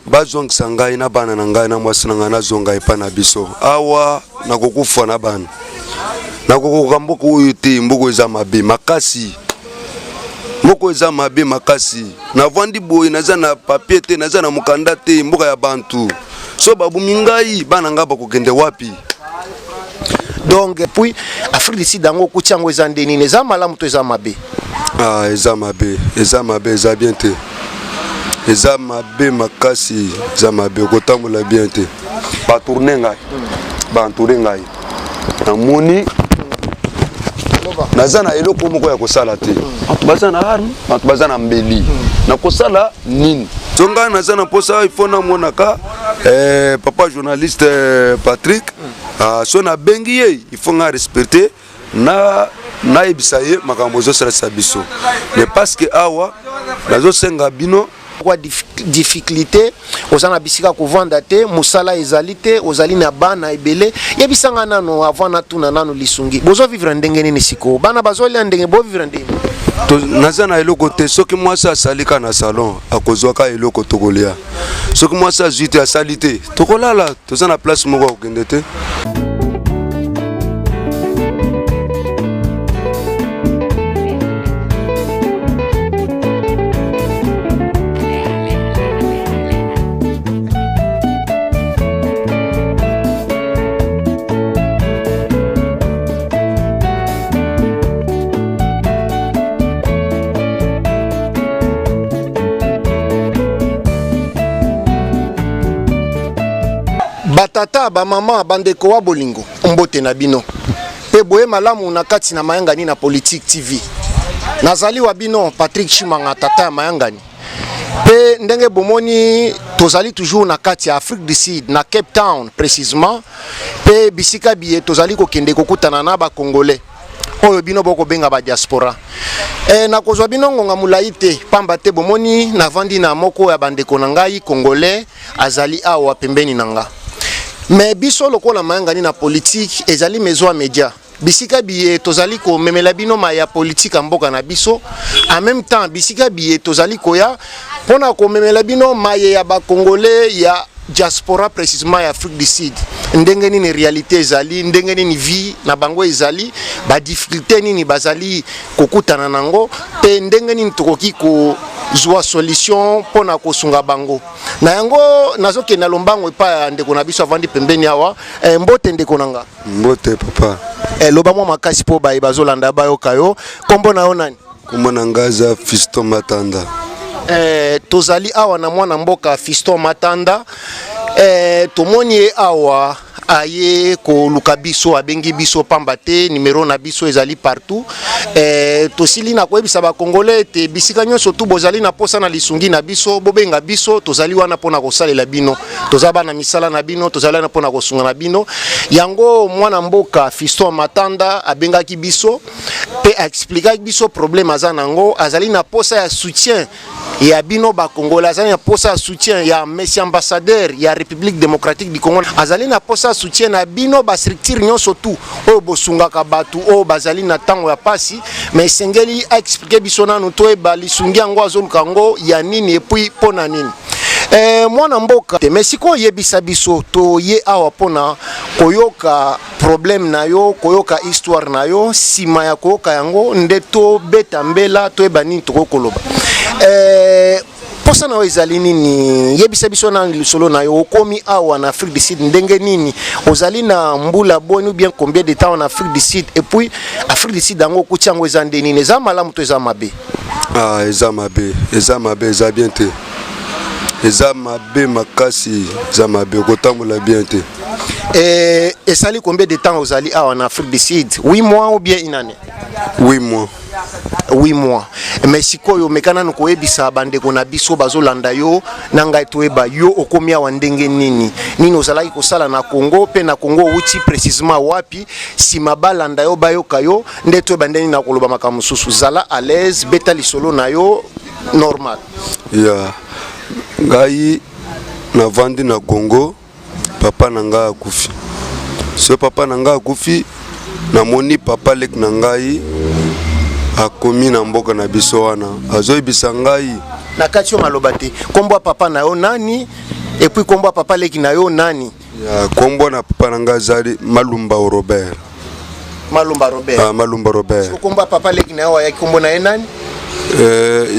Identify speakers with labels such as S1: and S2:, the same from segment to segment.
S1: bazongisa ngai na bana na ngai na mwasi na ngai na zonga epa na biso awa nakokufa na bana nakokoka mboka oyo te mboka eza mabe makasi mboka eza mabe makasi navandi boye naza na papier te naza na mokanda te mboka ya bantu so babumi ngai bana nga bakokende wapi.
S2: Donc puis Afrique du Sud dango kuchango eza ndeni eza malamu to eza mabe.
S1: Eza mabe eza bien te eza mabe makasi eza mabe kotambola bien te batourne ngai bantourne ngai namoni naza na eloko moko ya kosala te bato baza na arme bato baza na mbeli na kosala nini so ngai naza na mposa il faut namonaka papa journaliste Patrick so na bengi ye il faut nga respecter na ebisa ye makambo ezosalisa biso mais parce que awa nazosenga bino
S2: kwa difficulté ozana bisika kovanda te musala ezali te ozali na bana ebele yebisanga nano avant na tuna nano lisungi bozo vivre ndenge nini siko bana bazoli ndenge bo vivre ndenge
S1: naza na eloko te soki mwasi asalika na salon akozwaka eloko tokolia soki mwasi azwi te asali te tokolala toza na place moko akokende te.
S2: Batata ba mama bandeko wa bolingo mbote na bino pe boye malamu na kati na mayangani na Politique TV nazali wa bino Patrick Chimanga tata ya mayangani pe ndenge bomoni tozali toujours na kati ya Afrique du Sud na Cape Town précisément pe bisika biye tozali kokende kokutana na ba congolais oyo bino boko benga ba diaspora na kozwa bino ngonga mulai te pamba te bomoni na vandi na moko ya bandeko na ngai congolais azali awa pembeni nanga. Mais biso lokola mayangani na politique ezali mezo media bisika biye tozali ko memela bino ma ya politique mboka na biso en même temps bisika biye tozali koya pona ko memela bino maye ya ba congolais ya diaspora précisément ya Afrique du Sud ndenge nini réalité ezali ndenge nini vie na bango ezali ba difficulté nini bazali kokutana nango pe ndenge nini tokoki ko zwa solution pona kosunga bango na yango nazoke na lombango epa ndeko na biso avandi pembeni awa mbote ndeko nanga
S1: mbote papa
S2: loba mwa makasi po baye bazolanda bayo kayo kombo na yo nani
S1: kombo na ngaza Fiston Matanda
S2: tozali awa na mwana mboka Fiston Matanda tomoni awa aye ko luka biso abengi biso pamba te numéro na biso ezali partout tosili na koyebisa ba congolais te bisika nyonso tu bozali na posa na lisungi na biso bobenga biso tozali wana pona kosalela bino tozaba na misala na bino tozali na pona kosunga na bino yango mwana mboka Fiston Matanda abengaki biso pe expliquer biso problème azanango azali na posa ya soutien ya bino ba congolais azali na posa ya soutien ya monsieur ambassadeur ya République démocratique du Congo azali na posa soutien na bino ba structure nyonso tu oyo bosungaka batu oyo bazali na tango ya pasi mais sengeli expliquer biso nanu to eba lisungi yango azoluka ngo ya nini epuis pona nini mwana mboka te mais siko yebisa biso to ye awa pona koyoka problème na yo koyoka histoire na yo sima ya koyoka yango ndeto beta mbela to eba nini tokokoloba posa na ezali nini yebisa biso na lisolo na yo okomi awa na Afrique du Sud ndenge nini ozali na mbula boni ou bien combien de temps en Afrique du Sud et puis Afrique du Sud dango kuchango eza ndeni eza malamu to eza mabe
S1: eza mabe eza bien te eza mabe makasi eza mabe kotambola bien te
S2: esali combien de temps ozali awa na Afrique du Sud 8 mois ou bien une année
S1: 8 mois
S2: 8 mois mais sikoyo mekana nko ebisa bandeko na biso bazolanda yo nanga etoeba yo okomi awa ndenge nini ozalaki kosala na Congo pe na Congo uti précisément wapi si mabalanda yo bayoka yo ndeto bandeni na koloba makambo susu zala à l'aise beta lisolo na yo normal
S1: ya ngai na vandi na Congo papa nanga akufi so papa nanga akufi na moni papa lek na ngai akomi na mboka na biso wana azoyebisa ngai
S2: na kati yo maloba te kombo papa na yo nani Et puis kombo papa leki na yo nani?
S1: Ya kombo na papa nanga zali Malumba Robert.
S2: Malumba Robert.
S1: Ah, Malumba Robert.
S2: So kombo papa leki na yo ya kombo na ye nani?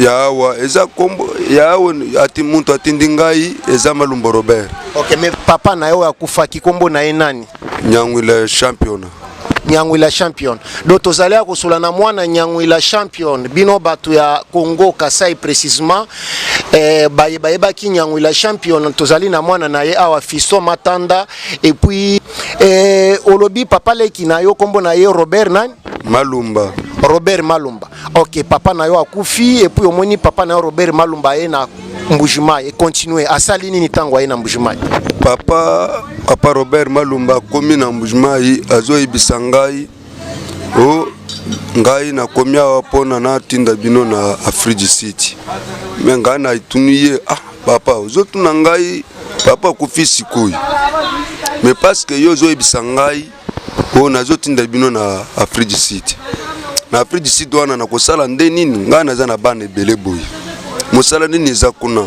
S1: Yawa eza kombo yawo ati muntu atindi ngai eza Malumba Robert.
S2: OK, mais papa na yo akufa ki kombo na ye nani?
S1: Nyangwila champion.
S2: Nyangwila champion. Do tozali akosola na mwana Nyangwila champion bino batu ya Congo Kasai précisément bayeba ki Nyangwila champion tozali na mwana na ye awa Fisto Matanda et puis olobi papa leki na yo kombo na ye Robert nani?
S1: Malumba.
S2: Robert Malumba. OK, papa na yo akufi et puis omoni papa na yo Robert Malumba ye na Mbujimai et continuer asali nini tango ye na Mbujimai.
S1: Papa Robert Malumba komi na Mbujimai azo ibisa ngai o ngai na komi awa pona na tinda bino na Afrique City. Me ngai na ituniye papa ozotuna ngai papa kufi sikoi. Mais parce que yo zo ibisa ngai o nazo tinda bino na Afrique City. Na Afrique City wana na kosala nde nini ngai naza na bana ebele boy. Mosala nini eza kuna.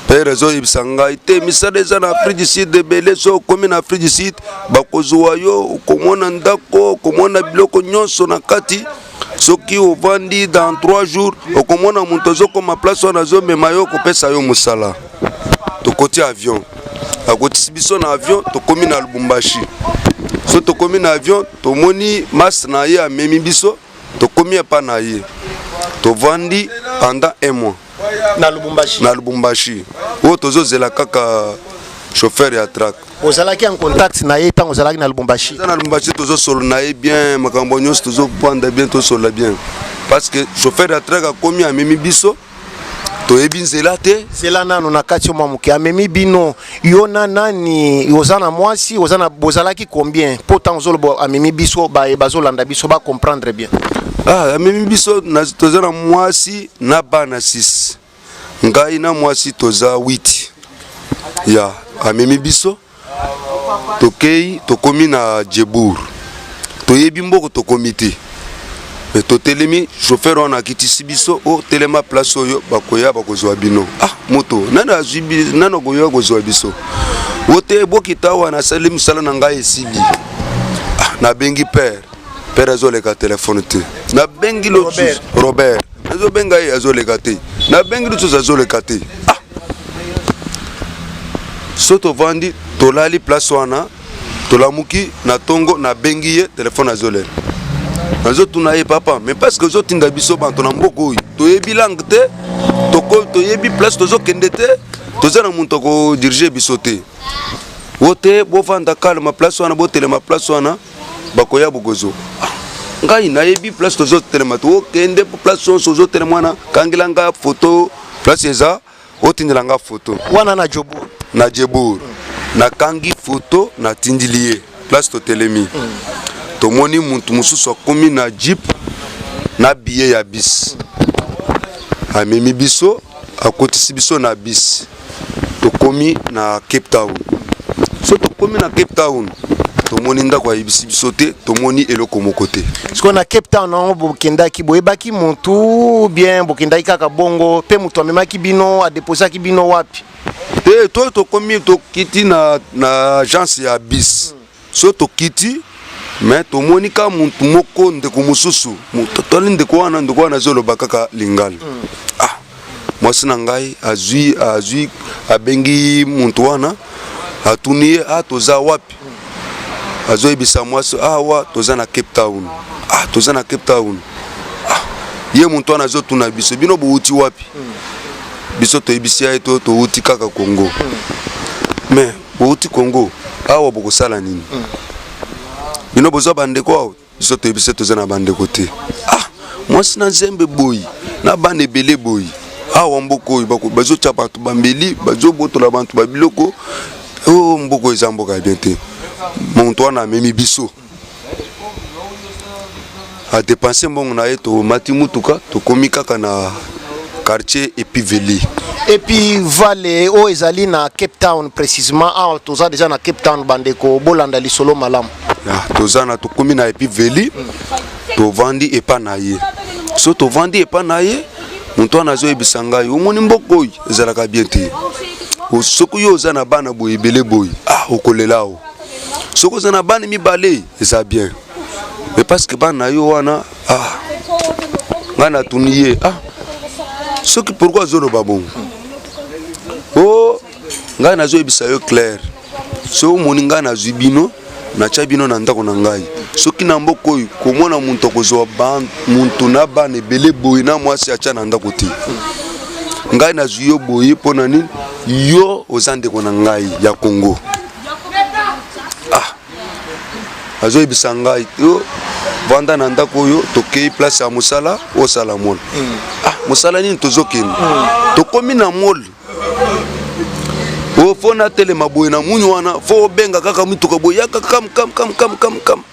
S1: Père zo ibisa ngai te misala eza na Afrique City ebele so komi na Afrique City bakozwa yo komona ndako komona biloko nyonso na kati soki ovandi dans 3 jours okomona muntu zo koma place wana zo mema yo kopesa yo mosala. Tokoti avion. Akoti biso na avion tokomi na Lubumbashi. So tokomi na avion tomoni mas na ye amemi biso tokomi pa na ye. Tovandi pendant 1 mois.
S2: Na Lubumbashi.
S1: Na Lubumbashi. O tozo zela kaka chauffeur ya track.
S2: Ozalaki en contact na ye tant ozalaki na Lubumbashi.
S1: Na Lubumbashi tozo solo na ye bien makambo nyonso tozo panda bien to solo bien. Parce que chauffeur ya track akomi amemi biso to ebinzela te.
S2: Zela nanu na kati yo mamuke amemi bino yo na nani ozana mwasi ozana bozalaki combien pourtant ozolo amemi biso ba bazolanda biso ba comprendre bien.
S1: Amemi biso na toza na mwasi na bana 6. Ngai na mwasi toza 8. Ya amemi biso tokei tokomi na Djebour. Toyebi mboko tokomi te. Mais totelemi chauffeur wana kitisi biso o telema place oyo bakoya bakozwa bino. Moto nana azubi nana goyo kozwa biso. Wote bokita wana sali musala na ngai esibi. Na bengi père azoleka téléphone te. Na bengi lo Robert. Azo benga ye azoleka te. Na bengi lo azoleka te. Soto vandi tolali place wana tolamuki na tongo na bengi ye téléphone azoleka. Nazo tunaye papa mais parce que zo tinda biso banto na mboko toyebi langue te toyebi place tozo kende te toza na muntu ko diriger biso te. Wote bo vanda kalma place wana bo telema place wana bakoya bogozo. Ngai nayebi place tozo telema to kende place sozo telema na kangilanga photo place eza otindilanga photo
S2: wana na Djebour.
S1: Na Djebour. Na kangi photo na tindilie place to telemi. Tomoni muntu mususu akomi na jeep na billet ya bis. Amemi biso akotisi biso na bis. Tokomi na Cape Town. So tokomi na Cape Town. Tomoni ndako ya biso te tomoni eloko moko te.
S2: Siko na Cape Town na bokendaki boyebaki muntu bien bokendaki kaka bongo pe mutu amemaki bino a déposaki bino wapi?
S1: Te tokomi tokiti na agence ya bis. So tokiti mais tomoni ka muntu moko ndeko mususu totali ndeko wana zoloba kaka lingala. Mwasi na ngai azui abengi muntu wana atuniye toza wapi? Azo ibisa mwasi wa toza na Cape Town. Toza na Cape Town. Ye muntu wana zo tuna biso bino bouti wapi? Biso to ibisia to uti kaka Congo. Mais bouti Congo awa bokosala nini? Bino bozo bandeko awo biso to ibisa toza na bandeko te. Mwasi na zembe boy na bande bele boy. Mboko bazo chapa to bambeli bazo botola bantu babiloko. Mboko eza mboka bien te. Muntu wana amemi biso a dépenser mbongo na ye to mati mutuka tokomi kaka na quartier Epiveli.
S2: Vale o ezali na Cape Town précisément toza déjà na Cape Town bandeko bolanda lisolo malamu.
S1: Toza na tokomi na Epiveli to vandi epa na ye. So to vandi epa na ye muntu wana zo ebisa ngai omoni mboko ezalaka bien te. soko yo zana bana boy belé boy ah okolelao soko zana bana mi balé ça bien mais parce que bana yo wana ah ngana tuniye ah soki pourquoi zolo babon oh ngana zo ebisa yo clair so moni ngana zubino na chabino na ndako na ngai soki na mboko komona muntu kozwa ban muntu na bana belé boy na mwasi acha na ndako ti ngai na zuyo boye pona nini yo ozande kona ngai ya Congo ah azo ebisa ngai yo vanda na ndako yo tokei place ya musala o sala mol ah musala nini tozokeni tokomi na mol o fona tele maboye na munyu wana fo benga kaka mituka boyaka kam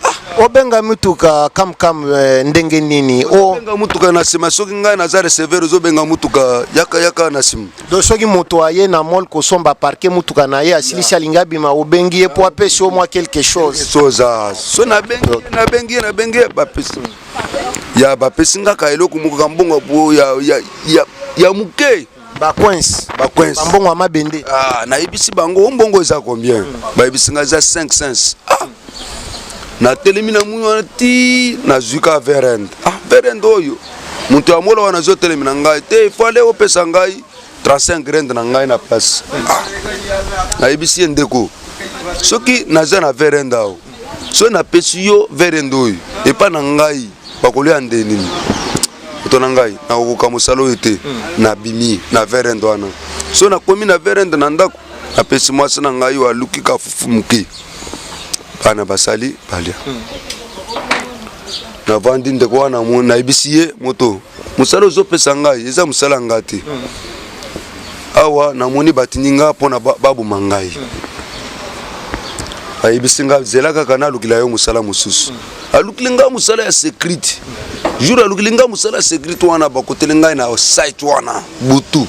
S2: ah obenga mituka kam ndenge nini o
S1: benga mutuka na sima soki ngai na za receiver zo benga mutuka yaka na sima
S2: do soki moto aye na mol ko somba parquer mutuka na ye asilisi alingabi ma obengi e po apesi au moins quelque chose
S1: soza so na bengi ba pesi ya ba pesi ngaka eloko muka mbongo po ya muke
S2: ba coince mbongo amabende
S1: ah na ibisi bango mbongo eza combien ba ibisi ngaza 5 ah na telemina munyo ti na zuka verend ah verend oyo muntu amola wana zo telemina ngai te fale opesa ngai 35 grand na ngai na place ah na ibisi ndeko soki naza na verend ao so na pesi yo verend oyo e pa na ngai bakolia ndeni to na ngai na koka musalo ete na bimi na verend wana so na komi na verend na ndako na pesi mwasi na ngai wa luki ka fufumuki bana basali balia na vandi ndeko wana na ibisiye moto musalo zo pesa ngai eza musala ngati awa na moni batininga pona babu mangai aibisinga zela kaka na lukila yo musala mususu alukilinga musala ya secret jour alukilinga musala ya secret wana bakotelenga na site wana butu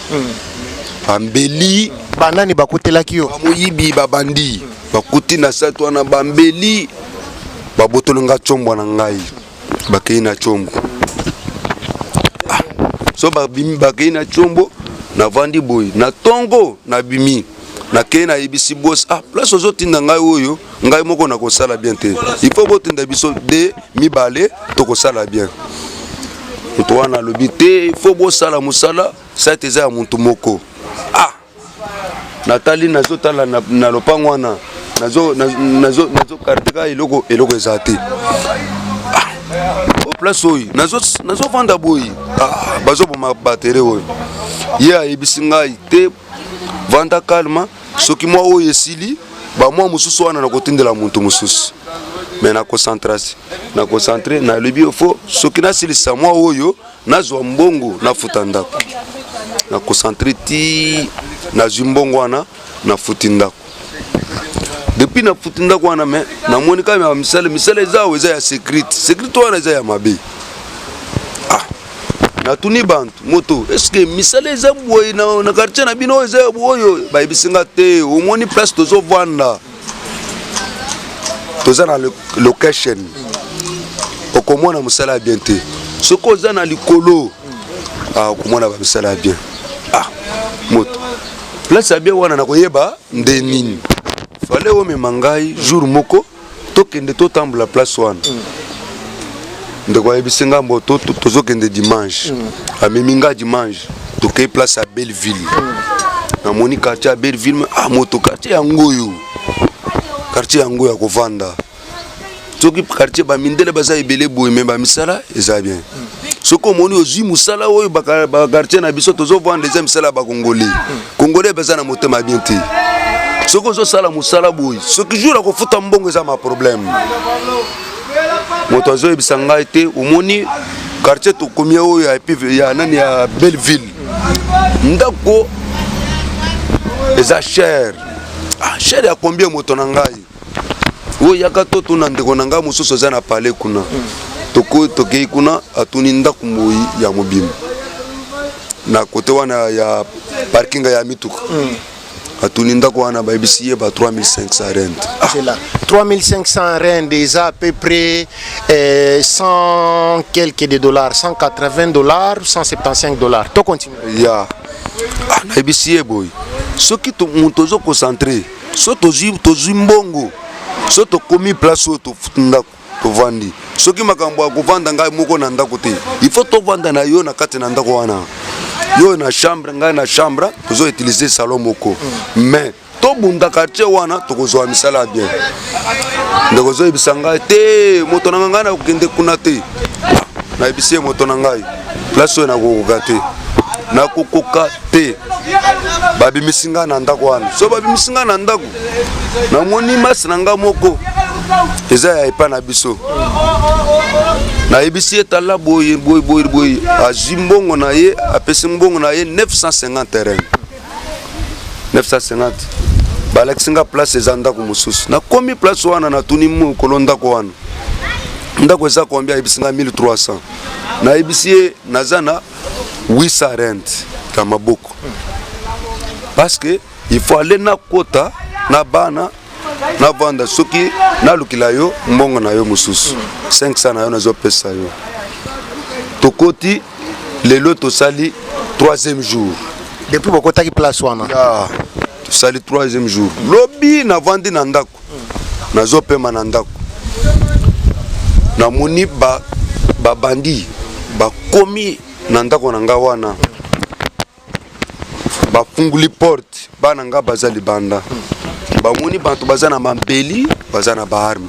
S1: ambeli
S2: banani bakotelaki yo
S1: bamuyibi babandi bakuti na site wana bambeli babotolenga chombo na ngai bakei na chombo so babimi bakei na chombo na vandi boy na tongo na bimi na kei na ibisi boss ah place ozotinda ngai oyo ngai moko na kosala bien te il faut botinda biso de mibale to kosala bien to wana lobi te il faut bosala musala sa teza ya muntu moko ah natali nazotala na lopango wana nazo karteka eloko ezate ah au place oyo nazo vanda boy ah bazo boma batterie oyo ya ibisi ngai te vanda calma soki mwa oyo esili ba mwa mususu wana na kotindela muntu mususu mais na concentré na lobi ofo soki nasilisa mwa oyo nazwa mbongo na futa ndako na concentré ti na zimbongo wana na futi ndako depuis na futi ndako wana mais na moni kama misale eza ya secret wana eza ya mabe ah na tuni bantu moto est-ce que misale eza boy na quartier na bino eza boyo ba ibisinga te au moni place tozo vanda toza na location okomona musala bien te soko za na likolo ah okomona ba misala bien ah moto place bien wana na koyeba ndenini fale o me mangai jour moko tokende to tambula place wana ndeko yebisinga mboto tozokende dimanche ameminga dimanche tokei place à Belleville na moni quartier à Belleville ah moto quartier yangoyo ya kovanda soki quartier ba mindele baza ebele boye me ba misala eza bien soko moni ozwi musala oyo ba quartier na biso tozo vendre les misala ba congolais baza na motema bien te soko zo sala musala boye soki jour a kofuta mbongo eza ma problème moto azo ebisa ngai te omoni quartier to komia oyo ya nani ya Belleville ndako eza cher ah cher ya combien moto na ngai oyo yaka to na ndeko na ngai mususu za na palais kuna tokei kuna atuni ndako mboyi ya mobimba na kote wana ya parking ya mituka atuni ndako wana ba ibisiye ba 3500 rand
S2: c'est là 3500 rand eza à peu près 100 quelques de dollars 180 dollars 175 dollars to continue
S1: ya na ibisiye boy Ce qui te monte concentré, ce que mbongo, ce que commis place où tu vandi. Ce qui m'a vendre ngai moko na ndako te. Il faut to vendre na yo na kati na ndako wana. Yo na chambre ngai na chambre, tu utiliser salon moko. Mais to bunda quartier wana to kozwa misala bien. Ndeko zo ibisanga te moto na ngai na kende kuna te. Na ibisie moto na ngai. Place na kokoka te. Na kokoka te. Babi misinga na ndako wana. So babi misinga na ndako. Na moni mas na nga moko. Eza ya ipa na biso. Na ibisi etala boye azimbongo na ye apesi mbongo na ye 950 terrain. 950. Balexinga place eza ndako mususu. Na komi place wana na tuni mu kolonda ko wana. Ndako eza kombia ibisinga 1300. Na ibisi nazana 800 rent kama boko. Parce que il faut aller na kota na bana na vanda soki na lukila yo mbongo na yo mususu 500 na yo nazo pesa yo tokoti lelo to sali 3e jour
S2: depuis bokota ki place wana
S1: to sali 3e jour lobi na vandi na ndako nazo pema na ndako na moni ba bandi ba komi na ndako na nga wana ba funguli porte bana nga bazali banda bamoni bantu bazana mambeli bazana ba arme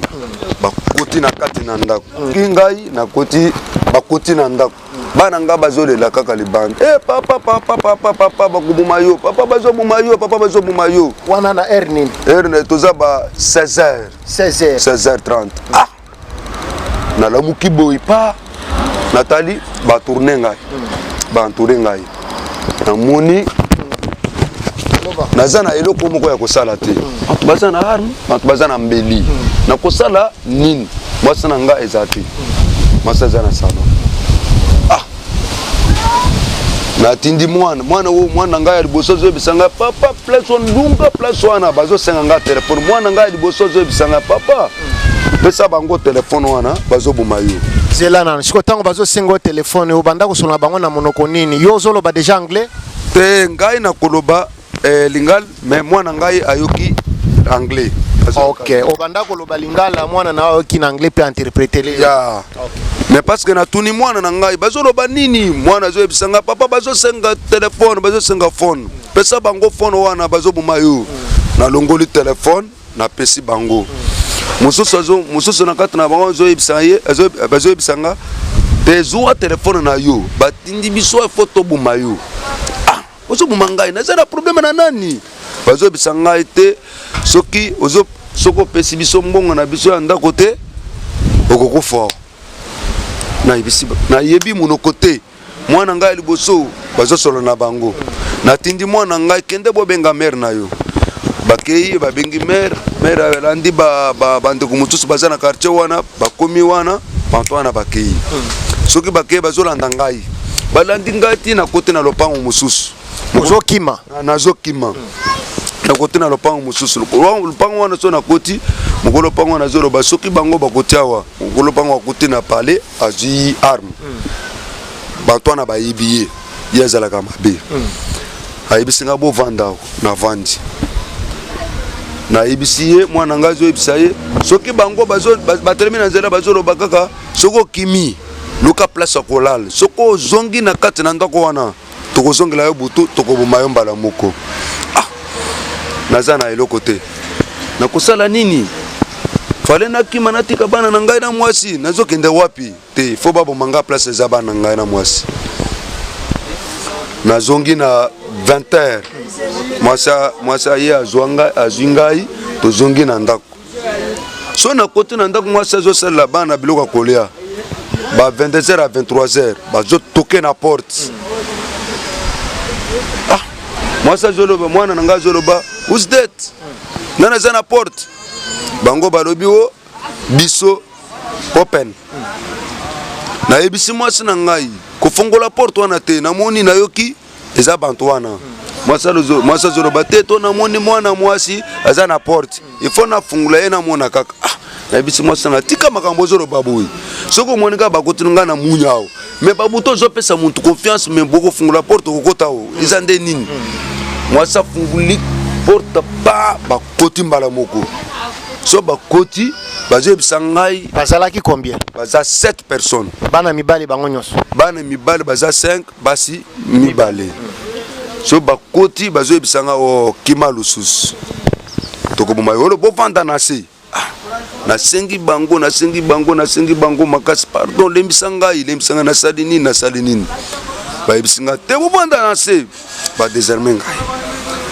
S1: bakoti na kati na ndako ngai na koti bakoti na ndako bana nga bazolela kaka libanda papa bakubuma yo papa bazobuma yo papa bazobuma yo
S2: wana na erne
S1: toza ba 16h30 na lamuki boy pa Nathalie ba tourner ngai ba entourer ngai na moni nazana eloko moko ya kosala te bantu bazana arme bantu bazana mbeli na kosala nini mwasi na nga eza te mwasi aza na salon natindi mwana ngai ya liboso azoyebisanga papa place wana lunga place wana bazosenga nga telefone mwana ngai ya liboso azoyebisanga papa pesa bango telefone wana bazoboma yo
S2: zela nana siko ntango bazosenga telefone obanda kosolola bango na monoko nini yo ozoloba deja anglais
S1: te ngai na koloba lingal mais mwana ngai ayoki anglais.
S2: OK, obanda koloba lingala mwana na ayoki na anglais pe interpréter les
S1: ya mais parce que na tuni mwana na ngai bazoloba nini mwana zo ebisanga papa bazosenga téléphone bazosenga phone pesa bango phone wana bazobuma yo na longoli téléphone na pesi bango mususu na kati na bango zo ebisanga bazo ebisanga besoin téléphone na yo batindi biso photo buma yo ozo bumangai na zera problème na nani bazo bisanga ite soki ozo soko pesi biso mbongo na biso ya ndako te okokufa na ibisi na yebi monokote mwana ngai liboso bazo solo na bango na tindi mwana ngai kende bobenga mère na yo bakei babengi mère alandi bande ko mutusu bazana quartier wana bakomi wana bantu wana bakei soki bakei bazolanda ngai balandi ngati na kote na lopango mususu
S2: mozokima
S1: nazokima na kote na lopango mususu lopango wana so na koti mokolo lopango na zolo basoki bango bakotiawa mokolo lopango kote na palais azui arme bantu na bayibiye yazalaka mabe ayibisinga bo vanda na vandi na ibisiye mwana ngazo ibisaye soki bango batelemi na nzela bazolo bakaka soko kimi luka place kolal soko zongi na kati na ndako wana tokozongela yo butu tokoboma yo mbala moko naza na eloko te na kosala nini fale na kima natika bana na ngai na mwasi nazokende wapi te fo baboma nga place eza bana na ngai na mwasi nazongi na 20h mwasi aye azwi ngai tozongi na ndako so na kote na ndako mwasi azosalela bana biloko ya kolia ba 22h à 23h bazotoke na porte mwasi azoloba mwana na ngai azoloba who's that nana aza na porte bango balobi o biso open nayebisi mwasi na ngai kofongola porte wana te namoni nayoki eza bantu wana mwasi azoloba te to namoni mwana mwasi aza na porte ifo nafungula ye namona kaka nayebisi mwasi na tika makambo ozoloba boye soki omoni kaka bakoti ngai na munya awo me babuto ozopesa muntu confiance me bokofungula porte okokota o eza nde nini mwasi afunguli porte pa bakoti mbala moko so bakoti bazoyebisa ngai
S2: bazalaki combien
S1: baza 7 personnes
S2: bana mibali bango nyonso
S1: bana mibali baza 5 basi mibale so bakoti bazoyebisa ngai o kima lususu tokoboma yolo bovanda na se nasengi bango makasi pardon lembisa ngai nasali nini bayebisi ngai te bovanda na se badéserme ngai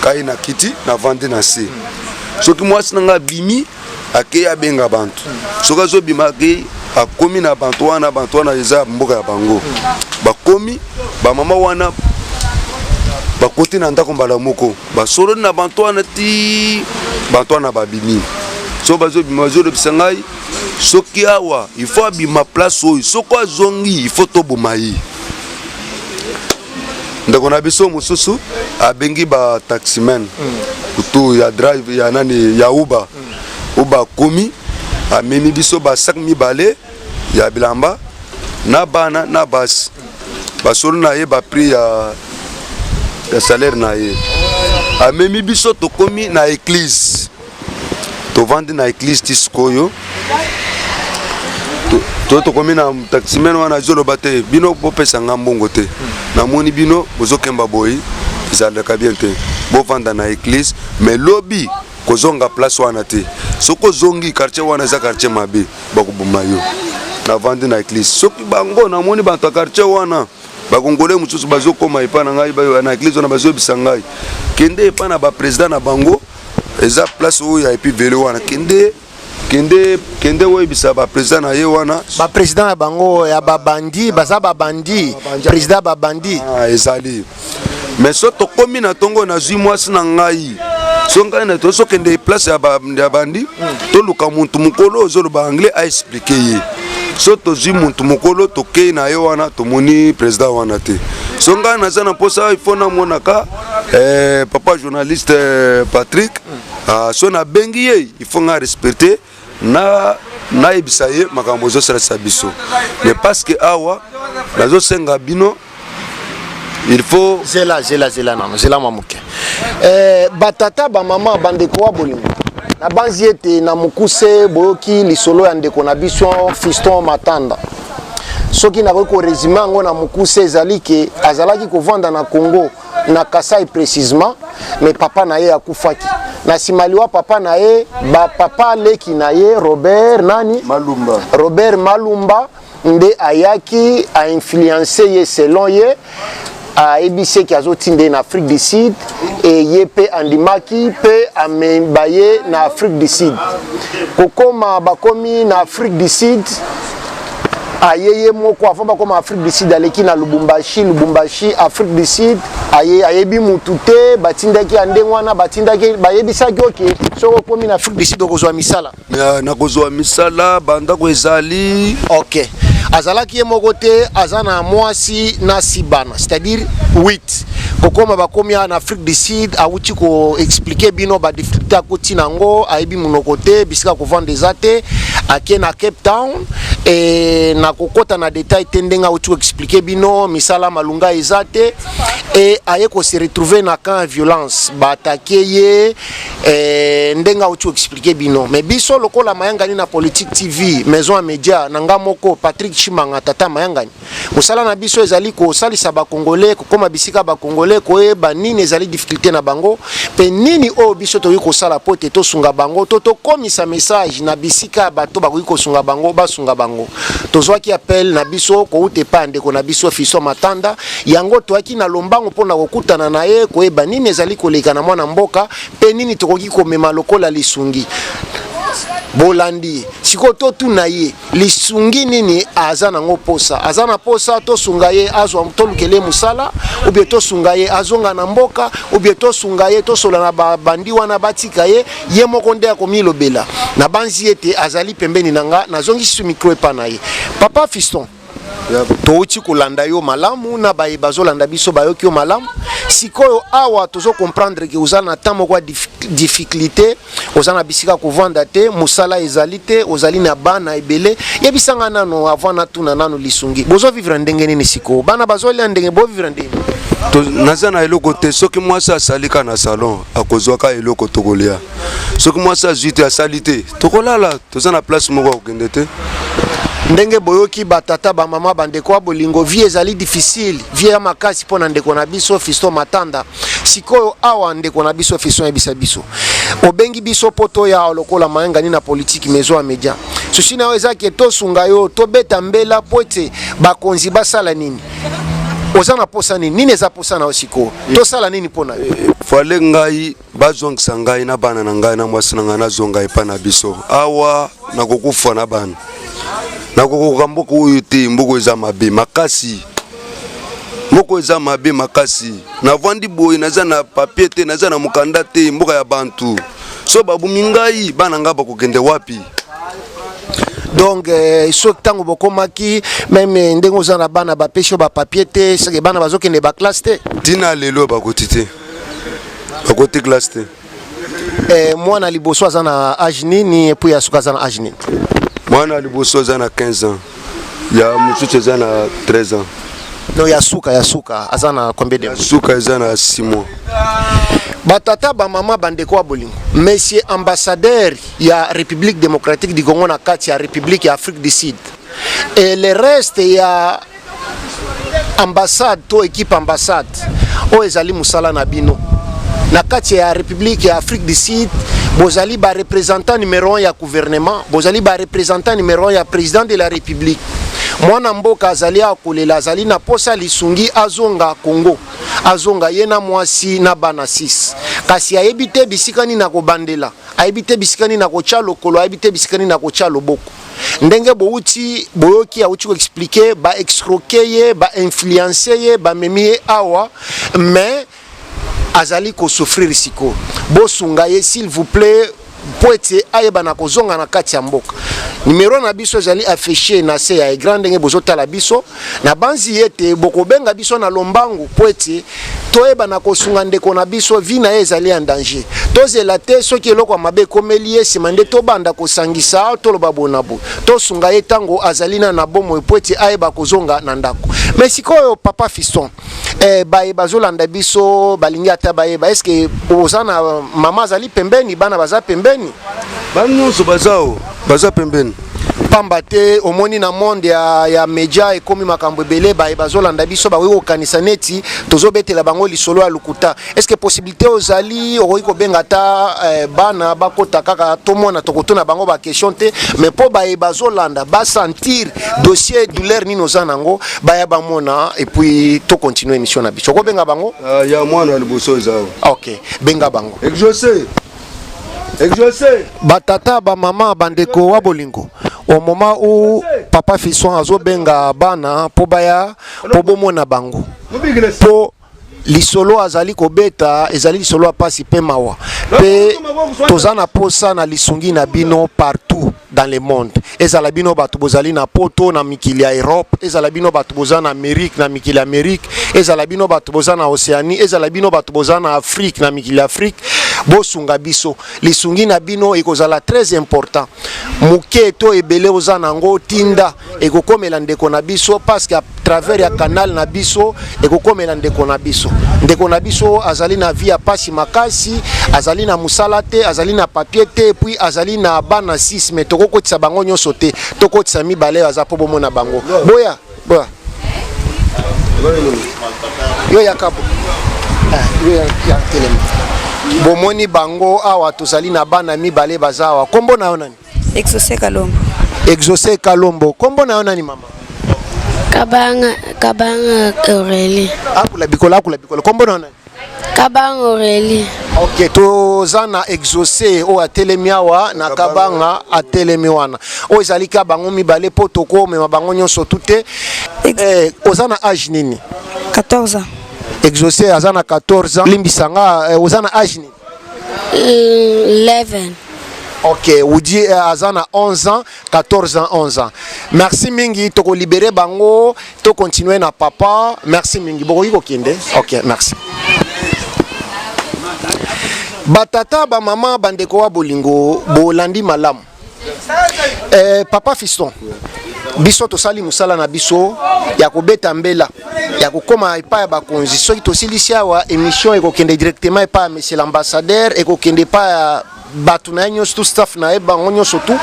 S1: kai na kiti navandi na se soki mwasi na ngai abimi akei abenga bantu soki azobima akei akomi na bantu wana eza mboka ya bango bakomi bamama wana bakoti na ndako mbala moko basololi na bantu wana ti bantu wana babimi so bazobima bazolobisa ngai soki awa ifo abima place oyo soko azongi ifo toboma ye ndeko na biso mosusu abengi bataximen kutu ya drive ya nani ya uba komi amemi biso basak mibale ya bilamba na bana na basi basolo na ye bapri ya salaire na ye amemi biso tokomi na église tovandi na église ti sikoyo tokomi na taximen wana azoloba te bino bopesa nga mbongo te namoni bino bozokemba boyi ezalaka bien te bovanda na église mais lobi kozonga place wana te soki ozongi quartier wana eza quartier mabe bakoboma yo navandi na église soki bango namoni bato ya quartier wana bakongole mosusu bazokoma epa na ngai na église wana bazoyebisa ngai kende epa na baprésident na bango eza place oyo ya epi velo wana kende oyebisa baprésident na ye wana
S2: baprésident ya bango ya babandi baza babandi président babandi
S1: ezali mais so tokomi na ntongo nazwi mwasi na ngai so ngai na tosokende place ya bandi toluka muntu mokolo ozoloba anglais aexplike ye so tozwi muntu mokolo tokei na ye wana tomoni président wana te so ngai naza na mposa ifo namonaka papa journaliste Patrick so nabengi ye ifo ngai respecte nayebisa ye makambo ezosalisa biso mais parce que awa nazosenga bino il faut
S2: zela mamuke batata bamama bandeko wa bolingo na banzi ete na mokuse boyoki lisolo ya ndeko na biso Fiston Matanda soki nakoki koresume yango na mokuse ezali ke azalaki kovanda na Congo na Kasai précisément mais papa na ye akufaki na simaliwa papa na ye papa leki na ye Robert Malumba nde ayaki a influencer ye selon ye aebise ki azotinde na Afrique du Sud et ye pe andimaki pe amembaye na Afrique du Sud kokoma bakomi na Afrique du Sud ayeye moko avant bakoma Afrique du Sud aleki na Lubumbashi Afrique du Sud ayebi mutu te batindaki andengwana batindaki bayebisaki oke soko komi na Afrique du Sud okozwa misala
S1: nakozwa misala bandako ezali
S2: ok azalaki ye moko te aza na mwasi na sibana c'est-à-dire 8 kokoma bakomi en Afrique du Sud awuti ko expliquer bino ba difficulté akoti nango ayebi munoko te bisika kovanda eza te ake na Cape Town et na kokota na détail te ndenga awuti ko expliquer bino misala malunga eza te et aye ko se retrouver na camp violence batake ye ndenga awuti ko expliquer bino mais biso lokola mayangani na Politique TV maison à média nanga moko Patrick Chimanga tata mayangani musala na biso ezali ko salisa ba congolais kokoma bisika ba congolais koyeba nini ezali difficulté na bango pe nini o biso toyi kosala pote tosunga bango tokomisa message na bisika bato bakoki kosunga bango basunga bango tozwaki appel na biso koute pa ndeko na biso Fiston Matanda yango toaki na lombango mpona kokutana na ye koyeba nini ezali koleka na mwana mboka pe nini tokoki komema lokola lisungi bolandi sikoto tuna ye lisungi nini aza nango posa aza na posa tosunga ye azwa tolukele musala ou bien tosunga ye azonga na mboka ou bien tosunga ye tosola na bandi wana batika ye ye moko nde akomilobela na banzi ete azali pembeni nanga nazongi su micro epa na ye papa Fiston touti kolanda yo malamu na baye bazolanda biso bayoki yo malamu sikoyo awa tozo comprendre que ozana na temps moko difficulté ozana bisika kovanda te musala ezali te ozali na bana ebele yebisanga nano avant na tuna nano lisungi bozo vivre ndenge nini sikoyo bana bazolia ndenge bo vivre ndenge
S1: naza na eloko te soki mwasi asalika na salon akozwaka eloko tokolia soki mwasi azwi asali te tokolala toza na place moko akokende te
S2: ndenge boyoki batata bamama bandeko bolingo vie ezali difficile vie makasi pona ndeko na biso Fiston Matanda sikoyo awa ndeko na biso Fiston ebisa biso obengi biso poto ya lokola mayanga ni na politique maison à média susi na weza ke to sunga yo to beta mbela pote bakonzi basala nini ozana posa nini eza posa na osiko to sala nini pona
S1: fale ngai bazongisa ngai na bana na ngai na mwasi na ngai na zonga epa na biso awa nakokufa na bana nakokoka mboko oyo te mboko eza mabe makasi mboko eza mabe makasi navandi boye naza na papier te naza na mukanda te mboka ya bantu so babumi ngai bana nga bakokende wapi
S2: donc so tango bokomaki même ndenge ozana bana bapesho ba papier te seke bana bazokende ba classe te
S1: tina lelo bakoti te bakoti classe te
S2: mwana liboso azana âge nini et puis asuka azana âge nini
S1: mwana liboso azana 15 ans ya mususu azana 13 ans
S2: no yasuka azana combien de
S1: yasuka azana 6 mois
S2: batata ba mama bandeko wa bolingo monsieur ambassadeur ya République démocratique du Congo na kati ya République ya Afrique du Sud et le reste ya ambassade to équipe ambassade o ezali musala na bino na kati ya République ya Afrique du Sud bozali ba représentant numéro 1 ya gouvernement bozali ba représentant numéro 1 ya président de la République mwana mboka azali akolela azali na posa lisungi azonga Congo azonga yena mwasi na bana 6 kasi ayebite bisikani na kobandela ayebite bisikani na kocha lokolo ayebite bisikani na kocha loboko ndenge bouti boyoki auti ko expliquer ba escroquer ba influencer ba memi awa mais azali ko souffrir siko bosunga ye s'il vous plaît poete ayeba na kozonga na kati ya mboka numéro na biso ezali affiché na se ya grande ndenge bozotala biso na banzi yete bokobenga biso na lombangu poete toyeba na kosunga ndeko na biso vi na ezali en danger tozela te soki eloko mabe komeli ye sima nde tobanda kosangisa toloba bonabo tosunga ye tango azali na bomo poete ayeba kozonga na ndako mais sikoyo papa Fiston baye bazolanda biso balingi ata bayeba est-ce que ozana mama azali pembeni bana baza pembeni
S1: banyonso baza pembeni
S2: pamba te omoni na monde ya media ekomi makambo ebele baye bazolanda biso bakoki kokanisa neti tozobetela bango lisolo ya lukuta est-ce que possibilité ozali okoki kobenga ata bana bakota kaka tomona tokotuna bango ba question te mais po baye bazolanda basentir dossier douleur nini oza nango baya bamona et puis to continuer émission na biso kobenga bango
S1: ya mwana liboso ezao
S2: OK benga bango
S1: exaucé
S2: batata ba mama bandeko wa bolingo au moment où papa Fiston azobenga bana po baya po bomona bango po lisolo azali kobeta ezali lisolo apasi pe mawa pe tozana posa na lisungi na bino partout dans le monde ezala bino batu bozali na poto na mikili ya Europe ezala bino batu bozana Amérique na mikili ya Amérique ezala bino batu bozana Océanie ezala bino batu bozana Afrique na mikili ya Afrique bosunga biso lisungi na bino ekozala très important muke to ebele ozana ngo tinda ekokomela ndeko na biso parce que à travers ya canal na biso ekokomela ndeko na biso azali na vie ya pasi makasi azali na musala te azali na papier te puis azali na bana 6 mais tokokotisa bango nyonso te tokotisa mibale aza po bomona bango boya yo yakabo yo ya telemi bomoni bango awa tozali na bana mibale bazawa kombo na yo nani Exaucé Kalombo kombo na yo nani mama
S3: Kabanga Aurélie
S2: akula bikola kombo na yo nani
S3: Kabanga Aurélie
S2: OK tozana Exaucé o atelemi awa na Kabanga atelemi wana o ezali ka bango mibale potoko mema bango nyonso tute ozana âge nini
S3: 14 ans
S2: Exaucé azana 14 ans limbisanga ozana âge nini
S3: 11
S2: Ok, Woody Azana 11 ans, 14 ans, 11 ans. Merci mingi, toko libéré bango, to continuer na papa. Merci mingi, boko kende. Ok, merci. Batata ba mama bandeko wa bolingo bolandi malamu. Papa fiston. Biso to sali musala na biso ya kobeta mbela ya kokoma epa ya bakonzi soki to silisia wa émission ekokende directement epa monsieur l'ambassadeur ekokende pa ya batu na nyonso tout staff na eba nyonso tout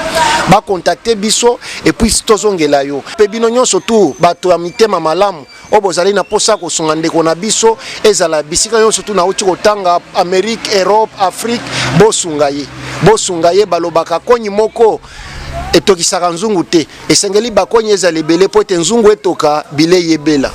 S2: ba contacter biso et puis tozongela yo pe bino nyonso tout batu ya mitema malamu obozali na posa ko songa ndeko na biso ezala bisika nyonso tout na uti kotanga Amérique, Europe, Afrique bosunga ye balobaka konyi moko etokisaka nzungu te esengeli bakonyi ezala ebele po ete nzungu etoka bile yebela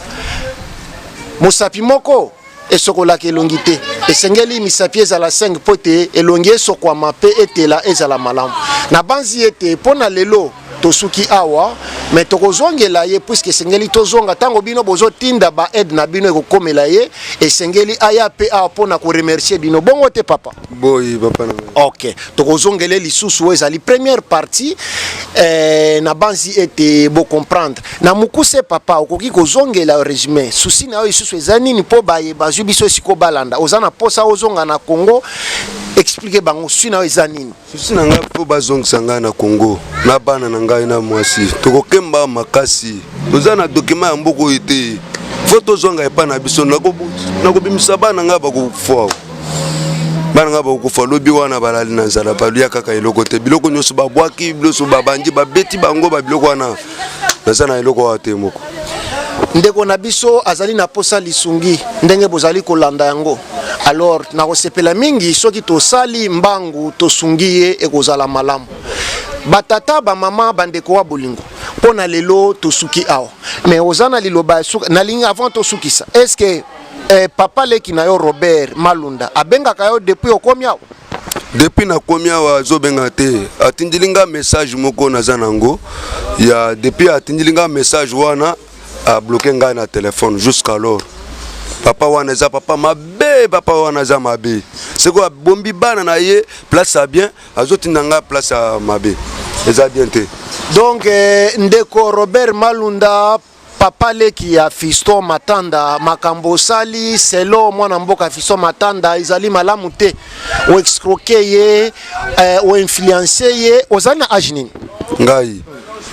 S2: mosapi moko esokolaka elongi te esengeli misapi ezala 5 po ete elongi esokwama mpe etela ezala malamu na banzi ete mpo na lelo tosuki awa mais tokozongela ye puisque esengeli tozonga ntango bino bozotinda ba aide na bino ekokomela ye esengeli aya mpe awa mpona koremercier bino bongo te papa
S1: boyi papa na
S2: ok tokozongele lisusu oyo ezali première partie na banzi ete bocomprendre na mokuse papa okoki kozongela résumé susi na oyo lisusu eza nini mpo bazwi biso esiko balanda oza na posa ozonga na Congo explique bango susi na oyo eza nini
S1: susi na ngai mpo bazongisa ngai na Congo na bana na ngai na mwasi tokokemba makasi toza na dokima ya mboka oyo te fo tozonga epa na biso nakobimisa bana ngai bakokufa bana ngai bakokufa lobi wana balali na nzala baluya kaka eloko te biloko nyonso babwaki biloso babandi babeti bango babiloko wana naza na eloko wa te moko
S2: ndeko na biso azali na posa lisungi ndenge bozali kolanda yango alors nakosepela mingi soki tosali mbangu tosungi ye ekozala malamu batata ba mama bandeko wa bolingo pona lelo tosuki awa mais ozana liloba na linga avant tosukisa est-ce que papa leki na yo Robert Malunda abengaka yo depuis okomi awa
S1: depuis nakomi awa azobenga te atindilinga message moko naza nango ya depuis atindilinga message wana a bloqué ngai na téléphone jusqu'alors papa wana eza papa mabe papa wana eza mabe seko bombi bana na ye place a bien azotinda nga place a mabe eza bien te
S2: donc ndeko Robert Malunda papa leki ya Fiston Matanda makambo sali selo mwana mboka Fiston Matanda izali malamu te o escroquer ye o influencer ye ozali na âge nini
S1: ngai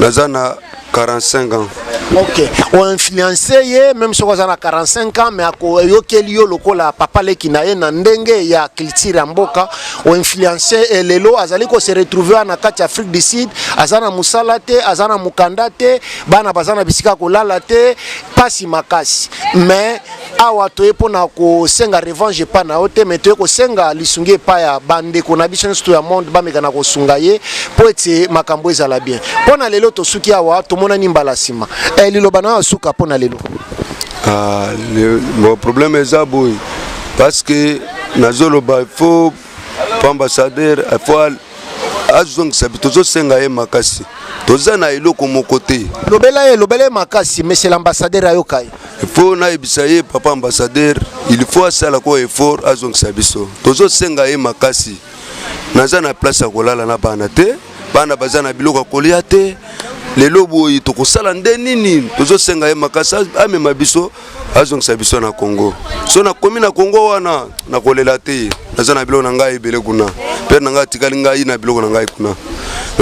S1: naza na 45 ans.
S2: Ok, on influencé ye même si on a 45 ans mais ako yokeli yo lokola papa leki na ye na ndenge ya culture mboka on influencé lelo azali ko se retrouver na kati Afrique du Sud azana musala te azana mukanda te bana bazana bisika kolala te pasi makasi mais awa toye pona ko senga revanche pa na ote mais toye ko senga lisungi pa ya bande ko na biso sto ya monde ba mekana ko sunga ye po ete makambo ezala bien pona lelo to suki awa to mona nimbala sima liloba na suka pona lelo
S1: le problème est ça boy parce que nazoloba il faut ambassadeur il faut azong sabitozo senga ye makasi toza na eloko mokote
S2: lobela makasi monsieur l'ambassadeur ayokai
S1: il faut na ebisaye papa ambassadeur il faut asala ko effort azong sabiso tozo senga ye makasi naza na place kolala na bana te bana bazana biloko kolia te lelo boyi tokosala nde nini tozo senga ye makasi amema biso azongisa biso na Congo so na komi na Congo wana na kolela te naza na biloko na ngai ebele kuna père na ngai tikali ngai na biloko na ngai kuna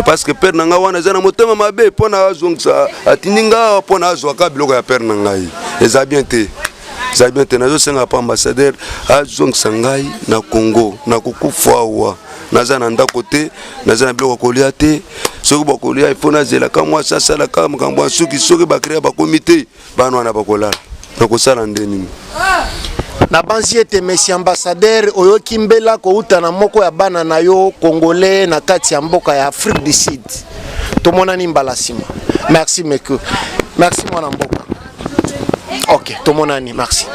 S1: parce que père na ngai wana eza na motema mabe mpona azongisa atindi ngai mpona azwaka biloko ya père na ngai eza bien te nazosenga pa ambassadeur azongisa ngai na Congo na kokufa awa naza na ndako te naza na biloko kolia te soki bakolia ifo nazela ka mwa sasala ka makambo ya suki soki bakrea bakomite bana wana bakolala nakosala nde nini
S2: na banzi ete monsieur ambassadeur oyoki mbela kouta na moko ya bana na yo congolais na kati ya mboka ya Afrique du Sud tomonani mbala sima merci meko merci mwana mboka ok tomonani merci